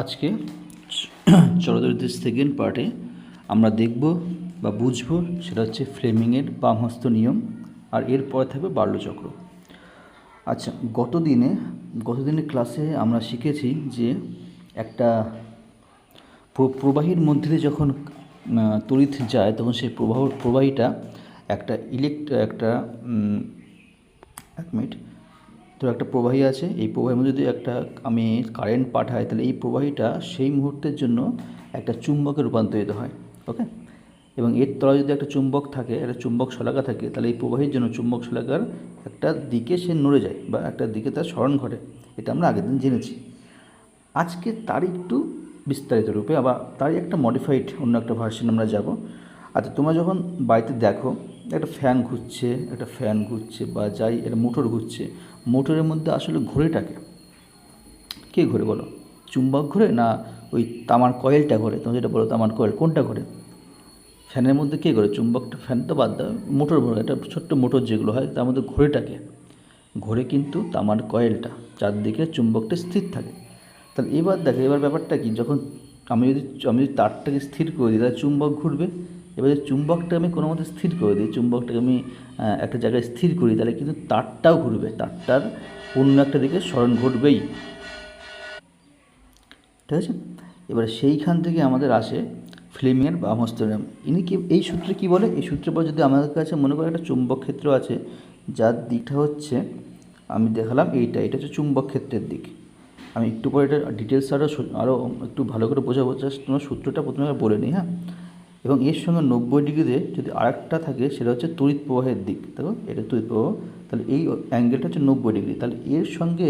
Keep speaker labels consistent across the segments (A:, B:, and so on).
A: আজকে চলচ্চিত্রের সেকেন্ড পার্টে আমরা দেখব বা বুঝব সেটা হচ্ছে ফ্লেমিংয়ের বামহস্ত নিয়ম, আর এরপরে থাকবে বার্লোচক্র। আচ্ছা, গতদিনের ক্লাসে আমরা শিখেছি যে একটা প্রবাহীর মধ্যে দিয়ে যখন তড়িৎ যায় তখন সেই প্রবাহীটা একটা এক মিনিট, তো একটা প্রবাহী আছে, এই প্রবাহের মধ্যে যদি আমি কারেন্ট পাঠাই তাহলে এই প্রবাহীটা সেই মুহূর্তের জন্য একটা চুম্বকে রূপান্তরিত হয়। ওকে, এবং এর তলায় যদি একটা চুম্বক থাকে, একটা চুম্বক শলাকা থাকে, তাহলে এই প্রবাহীর জন্য চুম্বক শলাকার একটা দিকে সে নড়ে যায় বা একটা দিকে তার স্মরণ ঘটে। এটা আমরা আগের দিন জেনেছি। আজকে তার একটু বিস্তারিত রূপে আবার তারই একটা মডিফাইড অন্য একটা ভার্সন আমরা যাব। আচ্ছা, তোমরা যখন বাড়িতে দেখো একটা ফ্যান ঘুরছে বা যাই একটা মোটর ঘুরছে, মোটরের মধ্যে আসলে ঘড়িটাকে কে ঘোরে বলো? চুম্বক ঘোরে না ওই তামার কয়েলটা ঘোরে? তোমরা যেটা বলো তামার কয়েল, কোনটা ঘোরে? ফ্যানের মধ্যে কে ঘোরে? চুম্বকটা, ফ্যান তো বাদ দাও, মোটর ঘোরে, একটা ছোট্ট মোটর যেগুলো হয় তার মধ্যে ঘড়িটাকে ঘোরে কিন্তু তামার কয়েলটা, চারদিকে চুম্বকটা স্থির থাকে। তাহলে এবার দেখো, এবার ব্যাপারটা কি, যখন আমি যদি তারটাকে স্থির করে দিই তাহলে চুম্বক ঘুরবে। এবার যদি চুম্বকটা আমি কোনো মতে স্থির করে দিই, চুম্বকটাকে আমি একটা জায়গায় স্থির করি, তাহলে কিন্তু তারটাও ঘুরবে, তারটার অন্য একটা দিকে স্মরণ ঘটবেই। ঠিক আছে, এবারে সেইখান থেকে আমাদের আসে ফ্লেমিংয়ের বামহস্ত নিয়ম। এই সূত্রে কী বলে? এই সূত্রের পর যদি আমাদের কাছে মনে করি একটা চুম্বক ক্ষেত্র আছে, যার দিকটা হচ্ছে, আমি দেখালাম এটা হচ্ছে চুম্বক ক্ষেত্রের দিক। আমি একটু পরে এটা ডিটেলস আরও একটু ভালো করে বোঝাবো, জাস্ট তোমার সূত্রটা প্রথমে বলে নিই। হ্যাঁ, এবং এর সঙ্গে 90 ডিগ্রিতে যদি আরেকটা থাকে, সেটা হচ্ছে তড়িৎ প্রবাহের দিক। দেখো, এটা তড়িৎ প্রবাহ, তাহলে এই অ্যাঙ্গেলটা হচ্ছে 90 ডিগ্রি। তাহলে এর সঙ্গে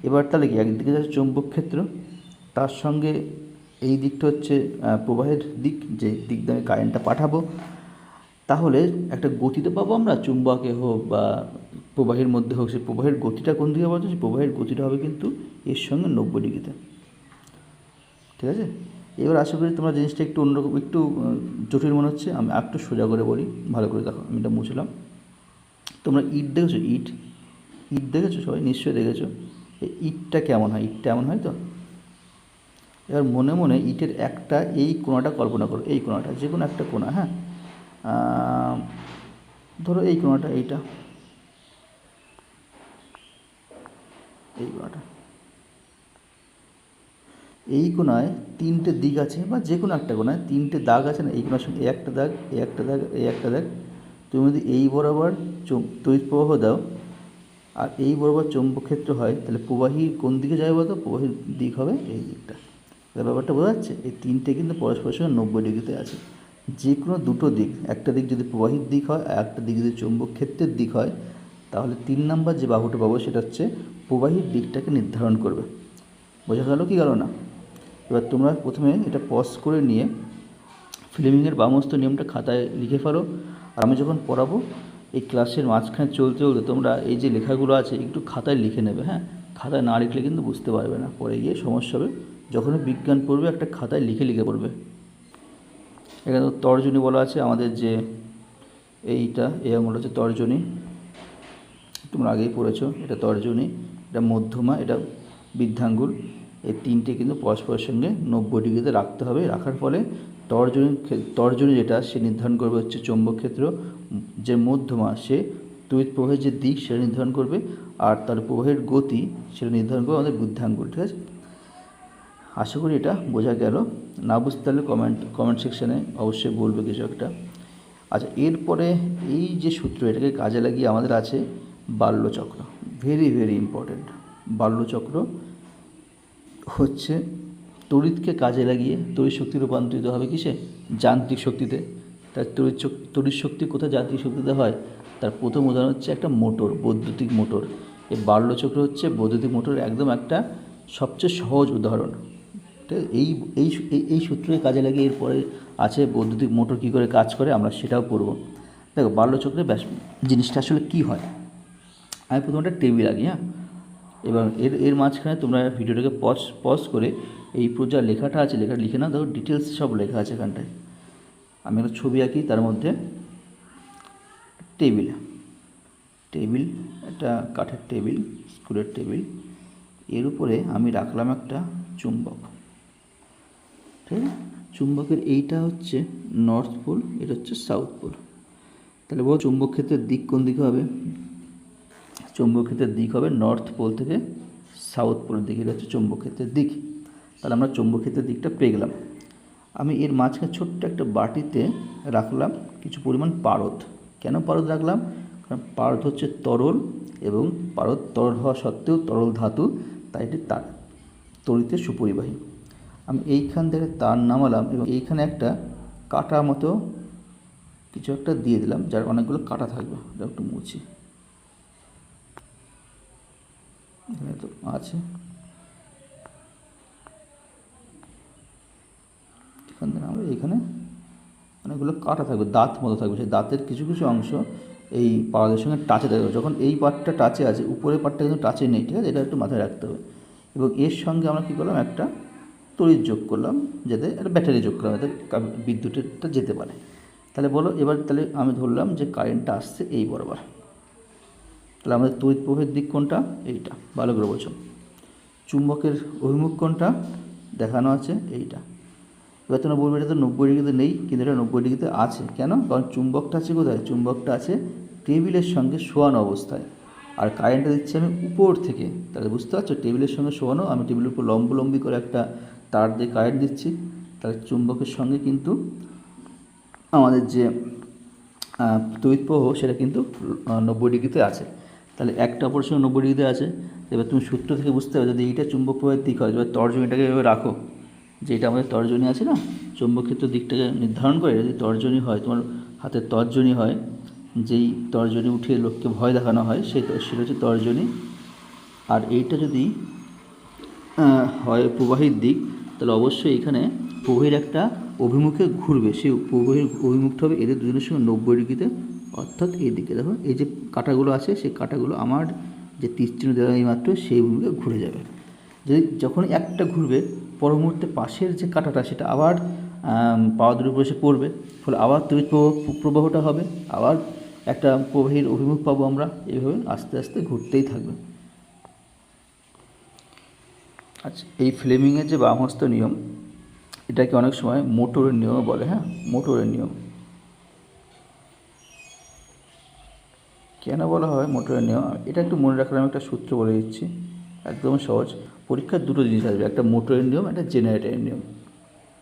A: এবার তাহলে কি, একদিকে যাচ্ছে চৌম্বক ক্ষেত্র, তার সঙ্গে এই দিকটা হচ্ছে প্রবাহের দিক, যে দিক দিয়ে আমি কারেন্টটা পাঠাবো। তাহলে একটা গতিতে পাবো আমরা, চুম্বকে হোক বা প্রবাহের মধ্যে হোক, সেই প্রবাহের গতিটা কোন দিকে বলছে? সেই প্রবাহের গতিটা হবে কিন্তু এর সঙ্গে 90 ডিগ্রিতে। ঠিক আছে, এবার আশা করি তোমরা জিনিসটা একটু অন্যরকম, একটু জটিল মনে হচ্ছে। আমি একটু সোজা করে বলি, ভালো করে দেখো। আমি এটা মুছলাম। তোমরা ইট দেখেছো? ইট দেখেছো? সবাই নিশ্চয়ই দেখেছো। এই ইটটা কেমন হয়? ইটটা এমন হয় তো। এবার মনে মনে ইটের একটা এই কোণাটা কল্পনা করো, এই কোণাটা, যে কোনো একটা কোণা। হ্যাঁ, ধরো এই কোণাটা, এই কোণাটা, এই কোণায় তিনটে দিক আছে, বা যে কোনো একটা কোণায় তিনটে দাগ আছে না? এই কোণার সঙ্গে এই একটা দাগ, এই একটা দাগ, এই একটা দাগ। তুমি যদি এই বরাবর তড়িৎ প্রবাহ দাও আর এই বরাবর চৌম্বক ক্ষেত্র হয়, তাহলে প্রবাহী কোন দিকে যাবে বলতো? প্রবাহীর দিক হবে এই দিকটা। ব্যাপারটা বোঝা যাচ্ছে? এই তিনটে কিন্তু পরস্পরের সঙ্গে 90 ডিগ্রিতে আছে। যে কোনো দুটো দিক, একটা দিক যদি প্রবাহীর দিক হয় আর একটা দিক যদি চৌম্বক ক্ষেত্রের দিক হয়, তাহলে 3 নম্বর যে বাহুটা পাবো সেটা হচ্ছে প্রবাহীর দিকটাকে নির্ধারণ করবে। বোঝা গেল কি গেল না? এবার তোমরা প্রথমে এটা পজ করে নিয়ে ফ্লেমিংয়ের বামহস্ত নিয়মটা খাতায় লিখে ফেলো। আর আমি যখন পড়াবো এই ক্লাসের মাঝখানে চলতে চলতে তোমরা এই যে লেখাগুলো আছে একটু খাতায় লিখে নেবে। হ্যাঁ, খাতায় না লিখলে কিন্তু বুঝতে পারবে না, পরে গিয়ে সমস্যা হবে। যখনই বিজ্ঞান পড়বে একটা খাতায় লিখে লিখে পড়বে। এখানে তর্জনী বলা আছে আমাদের, যে এই আঙুলটা হচ্ছে তর্জনী, তোমরা আগেই পড়েছো। এটা তর্জনী, এটা মধ্যমা, এটা বৃদ্ধাঙ্গুল। এই তিনটে কিন্তু পরস্পরের সঙ্গে 90 ডিগ্রিতে রাখতে হবে। রাখার ফলে তর্জনী যেটা সে নির্ধারণ করবে হচ্ছে চৌম্বক ক্ষেত্র, যে মধ্যমা সে তড়িৎ প্রবাহের যে দিক সেটা নির্ধারণ করবে, আর তার প্রবাহের গতি সেটা নির্ধারণ করবে আমাদের বৃদ্ধাঙ্গুল। ঠিক আছে, আশা করি এটা বোঝা গেল। না বুঝতে পারলে কমেন্ট সেকশানে অবশ্যই বলবে কিছু একটা। আচ্ছা, এরপরে এই যে সূত্র, এটাকে কাজে লাগিয়ে আমাদের আছে বাল্যচক্র। Very very important. বাল্যচক্র হচ্ছে তড়িৎকে কাজে লাগিয়ে তড়িৎ শক্তি রূপান্তরিত হবে কিসে? যান্ত্রিক শক্তিতে। তার তড়িৎ শক্তি কোথায় যান্ত্রিক শক্তিতে হয়? তার প্রথম উদাহরণ হচ্ছে একটা মোটর, বৈদ্যুতিক মোটর। এই বাল্যচক্র হচ্ছে বৈদ্যুতিক মোটরের একদম একটা সবচেয়ে সহজ উদাহরণ। ঠিক আছে, এই সূত্রকে কাজে লাগিয়ে এরপরে আছে বৈদ্যুতিক মোটর কী করে কাজ করে, আমরা সেটাও পড়ব। দেখো, বাল্যচক্রে জিনিসটা আসলে কী হয়। আমি প্রথমে একটা টেবিল আঁকি। হ্যাঁ, এবং এর মাঝখানে তোমরা ভিডিওটাকে পজ করে এই যা লেখাটা আছে লেখাটা লিখে নাও। দেখো, ডিটেলস সব লেখা আছে এখানটায়। আমি একটা ছবি আঁকি, তার মধ্যে টেবিল, একটা কাঠের টেবিল, স্কুলের টেবিল। এর উপরে আমি রাখলাম একটা চুম্বক। ঠিক আছে। চুম্বকের এইটা হচ্ছে নর্থ পোল, এটা হচ্ছে সাউথ পোল। তাহলে বল চুম্বক ক্ষেত্রের দিক কোন দিকে হবে? চুম্বক ক্ষেত্রের দিক হবে নর্থ পোল থেকে সাউথ পোলের দিকে, এটা হচ্ছে চুম্বক ক্ষেত্রের দিক। তাহলে আমরা চুম্বক ক্ষেত্রের দিকটা পেয়ে গেলাম। আমি এর মাঝখানে ছোট্ট একটা বাটিতে রাখলাম কিছু পরিমাণ পারদ। কেন পারদ রাখলাম? কারণ পারদ হচ্ছে তরল, এবং পারদ তরল হওয়া সত্ত্বেও তরল ধাতু, তাই এটি তার তড়িতে সুপরিবাহী। আমি এইখান থেকে তার নামালাম এবং এইখানে একটা কাটা মতো কিছু একটা দিয়ে দিলাম, যার অনেকগুলো কাটা থাকবে। এটা একটু মুছি, এখানে তো আছে। এখান থেকে আমরা এইখানে অনেকগুলো কাটা থাকবে, দাঁত মতো থাকবে। সেই দাঁতের কিছু কিছু অংশ এই পারদের সঙ্গে টাচে থাকবে। যখন এই পার্টটা টাচে আছে, উপরের পার্টটা কিন্তু টাচে নেই, ঠিক আছে? এটা একটু মাথায় রাখতে হবে। এবং এর সঙ্গে আমরা কী করলাম, একটা তড়িৎ যোগ করলাম, যাতে একটা ব্যাটারি যোগ করলাম, যাতে বিদ্যুৎটা যেতে পারে। তাহলে বলো এবার, তাহলে আমি ধরলাম যে কারেন্টটা আসছে এই বরাবর। তাহলে আমাদের তড়িৎ প্রবাহের দিক কোনটা? এইটা। ভালো করে বোঝো। চুম্বকের অভিমুখ কোনটা? দেখানো আছে এইটা। এবার তোমরা বলবে এটা তো 90 ডিগ্রিতে নেই, কিন্তু এটা 90 ডিগ্রিতে আছে। কেন? কারণ চুম্বকটা আছে কোথায়? চুম্বকটা আছে টেবিলের সঙ্গে শোয়ানো অবস্থায়, আর কারেন্টটা দিচ্ছি আমি উপর থেকে। তাহলে বুঝতে পারছো, টেবিলের সঙ্গে শোয়ানো, আমি টেবিলের উপর লম্বলম্বী করে একটা তার দিয়ে কারেন্ট দিচ্ছি। তাহলে চুম্বকের সঙ্গে কিন্তু আমাদের যে তড়িৎ প্রবাহ, সেটা কিন্তু 90 ডিগ্রিতে আছে। তাহলে একটা অপরের সঙ্গে 90 ডিগ্রিতে আছে। এবার তুমি সূত্র থেকে বুঝতে পারবে, যদি এইটা চুম্বক প্রবাহের দিক হয়, এবার তর্জনীটাকে এভাবে রাখো, যে এটা আমাদের তর্জনী আছে না, চুম্বক ক্ষেত্র দিকটাকে নির্ধারণ করে। যদি তর্জনী হয়, তোমার হাতের তর্জনী হয়, যেই তর্জনী উঠিয়ে লোককে ভয় দেখানো হয়, সেটা হচ্ছে তর্জনী। আর এইটা যদি হয় প্রবাহীর দিক, তাহলে অবশ্যই এখানে প্রবাহীর একটা অভিমুখে ঘুরবে। সেই প্রবাহীর অভিমুখটা হবে এদের দুজনের সঙ্গে 90 ডিগ্রিতে, অর্থাৎ এই দিকে। দেখো এই যে কাঁটাগুলো আছে, সেই কাঁটাগুলো আমার যে তীর চিহ্ন দেওয়া এই মাত্র, সেই অভিমুখে ঘুরে যাবে। যদি যখন একটা ঘুরবে, পর মুহূর্তে পাশের যে কাঁটাটা, সেটা আবার পাওয়াদের উপর এসে পড়বে, ফলে আবার তড়িৎ প্রবাহটা হবে, আবার একটা প্রবাহীর অভিমুখ পাবো আমরা। এইভাবে আস্তে আস্তে ঘুরতেই থাকবে। আচ্ছা, এই ফ্লেমিংয়ের যে বামহস্ত নিয়ম, এটাকে অনেক সময় মোটরের নিয়মও বলে। হ্যাঁ, মোটরের নিয়ম। কেন বলা হয় মোটরের নিয়ম? এটা একটু মনে রাখার আমি একটা সূত্র বলে দিচ্ছি, একদম সহজ। পরীক্ষার দুটো জিনিস আসবে, একটা মোটরের নিয়ম, একটা জেনারেটরের নিয়ম।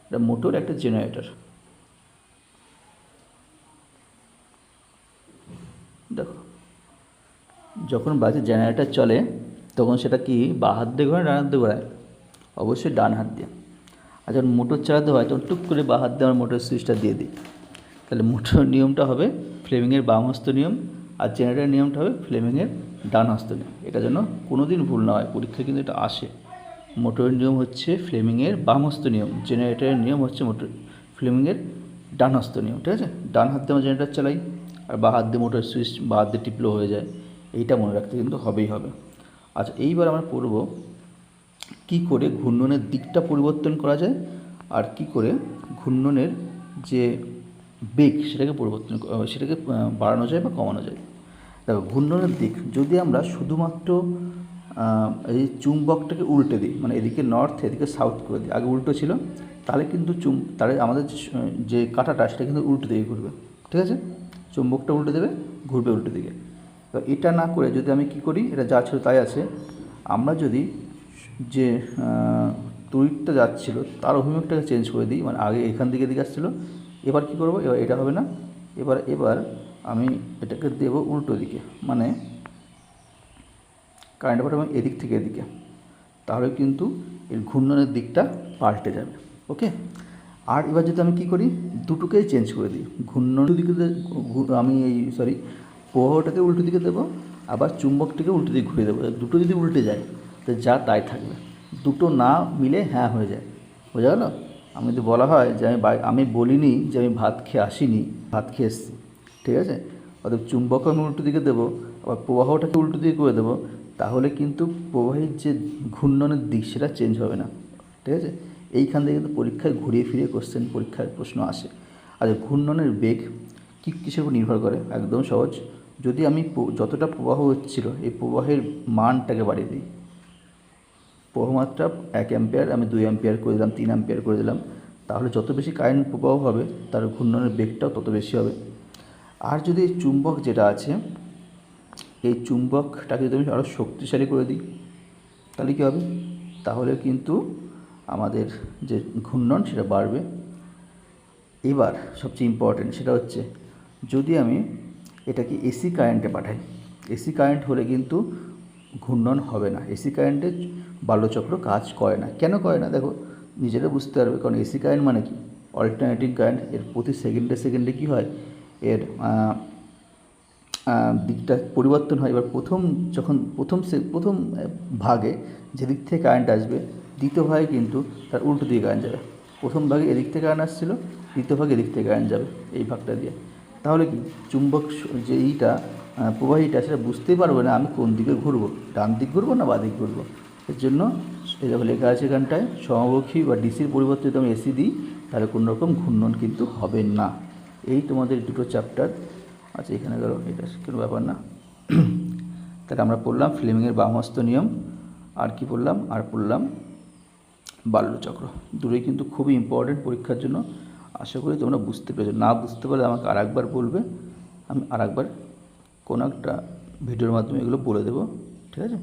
A: একটা মোটর, একটা জেনারেটর। দেখো, যখন বাসে জেনারেটর চলে, তখন সেটা কি বাঁ হাত দিয়ে ঘোরায়, ডান হাত দিয়ে ঘোরায়? অবশ্যই ডান হাত দিয়ে। আর যখন মোটর চালাতে হয়, তখন টুক করে বাঁ হাত দিয়ে আমার মোটর সুইচটা দিয়ে দিই। তাহলে মোটর নিয়মটা হবে ফ্লেমিংয়ের বামহস্ত নিয়ম, আর জেনারেটরের নিয়মটা হবে ফ্লেমিংয়ের ডানহস্ত নিয়ম। এটা যেন কোনো দিন ভুল না হয়, পরীক্ষায় কিন্তু এটা আসে। মোটরের নিয়ম হচ্ছে ফ্লেমিংয়ের বামহস্ত নিয়ম, জেনারেটরের নিয়ম হচ্ছে ফ্লেমিংয়ের ডানহস্ত নিয়ম। ঠিক আছে? ডান হাত দিয়ে আমরা জেনারেটর চালাই, আর বাঁ হাত দিয়ে মোটর সুইচ বাঁ হাত দিয়ে টিপলেও হয়ে যায়। এইটা মনে রাখতে কিন্তু হবেই হবে। আচ্ছা, এইবার আমরা পড়ব কী করে ঘূর্ণনের দিকটা পরিবর্তন করা যায়, আর কি করে ঘূর্ণনের যে বেগ, সেটাকে বাড়ানো যায় বা কমানো যায়। দেখো, ঘূর্ণনের দিক যদি আমরা শুধুমাত্র এই চুম্বকটাকে উল্টে দিই, মানে এদিকে নর্থ, এদিকে সাউথ করে দিই, আগে উল্টো ছিল, তাহলে কিন্তু তাহলে আমাদের যে কাঁটাটা, সেটা কিন্তু উল্টো দিকে ঘুরবে। ঠিক আছে? চুম্বকটা উল্টে দেবে, ঘুরবে উল্টো দিকে। তো এটা না করে যদি আমি কি করি, এটা যা ছিল তাই আছে, আমরা যদি যে তড়িৎটা যাচ্ছিলো তার অভিমুখটাকে চেঞ্জ করে দিই, মানে আগে এখান থেকে এদিকে আসছিলো, এবার কী করবো, এবার এটা হবে না, এবার আমি এটাকে দেবো উল্টো দিকে, মানে কারেন্ট পাঠাবো এদিক থেকে এদিকে, তাহলে কিন্তু এর ঘূর্ণনের দিকটা পাল্টে যাবে। ওকে? আর এবার যদি আমি কী করি, দুটোকেই চেঞ্জ করে দিই, ঘূর্ণন দিকে আমি প্রবাহটাকে উল্টো দিকে দেবো, আবার চুম্বকটাকে উল্টো দিকে ঘুরিয়ে দেবো। দুটো যদি উল্টে যায়, তো যা তাই থাকবে, দুটো না মিলে হ্যাঁ হয়ে যায়। বোঝা গেল? আমি যদি বলা হয় যে আমি বলিনি যে আমি ভাত খেয়ে আসিনি, ভাত খেয়ে এসেছি। ঠিক আছে? অর্থাৎ চুম্বকও আমি উল্টো দিকে দেবো, আবার প্রবাহটাকে উল্টো দিকে করে দেবো, তাহলে কিন্তু প্রবাহের যে ঘূর্ণনের দিক, সেটা চেঞ্জ হবে না। ঠিক আছে? এইখান থেকে কিন্তু পরীক্ষায় ঘুরিয়ে ফিরিয়ে পরীক্ষার প্রশ্ন আসে। আর ঘূর্ণনের বেগ কিসের উপর নির্ভর করে? একদম সহজ। যদি আমি যতটা প্রবাহ হচ্ছিল, এই প্রবাহের মানটাকে বাড়িয়ে দিই, প্রবাহমাত্রা 1 অ্যাম্পিয়ার আমি 2 অ্যাম্পিয়ার করে দিলাম, 3 অ্যাম্পিয়ার করে দিলাম, তাহলে যত বেশি কারেন্ট প্রবাহ হবে তার ঘূর্ণনের বেগটাও তত বেশি হবে। আর যদি এই চুম্বক যেটা আছে, এই চুম্বকটাকে যদি আমি আরও শক্তিশালী করে দিই তাহলে কী হবে? তাহলে কিন্তু আমাদের যে ঘূর্ণন সেটা বাড়বে। এবার সবচেয়ে ইম্পর্টেন্ট সেটা হচ্ছে, যদি আমি এটাকে এসি কারেন্টে পাঠাই, এসি কারেন্ট হলে কিন্তু ঘূর্ণন হবে না। এসি কারেন্টে বাল্যচক্র কাজ করে না। কেন করে না? দেখো, নিজেরা বুঝতে পারবে। কারণ এসি কারেন্ট মানে কি? Alternating current. এর প্রতি সেকেন্ডে সেকেন্ডে কী হয়, এর দিকটা পরিবর্তন হয়। এবার প্রথম ভাগে যেদিক থেকে কারেন্ট আসবে, দ্বিতীয় ভাগে কিন্তু তার উল্টো দিকে কারেন্ট যাবে। প্রথম ভাগে এদিক থেকে কারেন্ট আসছিলো, দ্বিতীয় ভাগে এদিক থেকে কারেন্ট যাবে, এই ভাগটা দিয়ে। তাহলে কি চুম্বক যে প্রবাহীটা সেটা বুঝতেই পারবে না আমি কোন দিকে ঘুরবো, ডান দিক ঘুরবো না বাঁ দিক ঘুরবো। এর জন্য এই যখন লেখা আছে এখানটায় সমমুখী বা ডিসির পরিবর্তে যদি আমি এসি দিই, তাহলে কোনো রকম ঘূর্ণন কিন্তু হবে না। এই তোমাদের দুটো চ্যাপ্টার। আচ্ছা, এখানে গেল, এটা কোনো ব্যাপার না। তাহলে আমরা পড়লাম ফ্লেমিংয়ের বামহস্ত নিয়ম, আর কি পড়লাম, আর পড়লাম বাল্যচক্র। দুটোই কিন্তু খুবই ইম্পর্টেন্ট পরীক্ষার জন্য। আশা করি তোমরা বুঝতে পেরেছো। না বুঝতে পারলে আমাকে আরেকবার বলবে, আমি আরেকবার কোনো একটা ভিডিওর মাধ্যমে এগুলো বলে দেবো, ঠিক আছে?